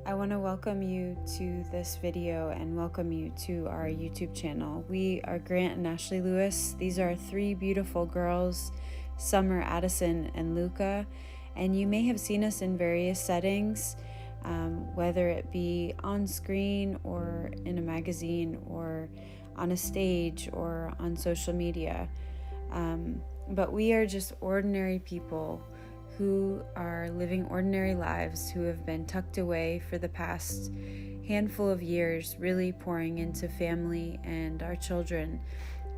I want to welcome you to this video and welcome you to our YouTube channel. We are Grant and Ashley Lewis. These are three beautiful girls, Summer, Addison, and Luca, and you may have seen us in various settings, whether it be on screen or in a magazine or on a stage or on social media. But we are just ordinary people who are living ordinary lives, who have been tucked away for the past handful of years, really pouring into family and our children.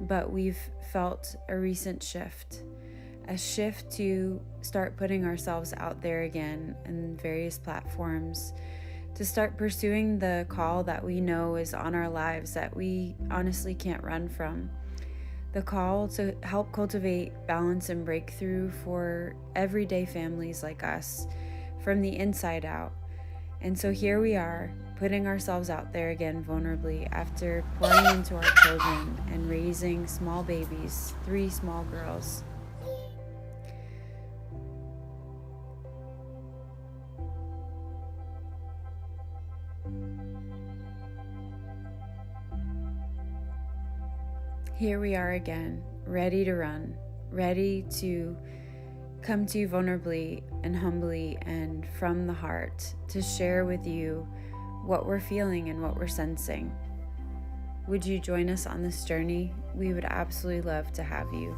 But we've felt a recent shift, a shift to start putting ourselves out there again in various platforms, to start pursuing the call that we know is on our lives that we honestly can't run from. The call to help cultivate balance and breakthrough for everyday families like us from the inside out. And so here we are, putting ourselves out there again vulnerably after pouring into our children and raising small babies, 3 small girls. Here we are again, ready to run, ready to come to you vulnerably and humbly and from the heart to share with you what we're feeling and what we're sensing. Would you join us on this journey? We would absolutely love to have you.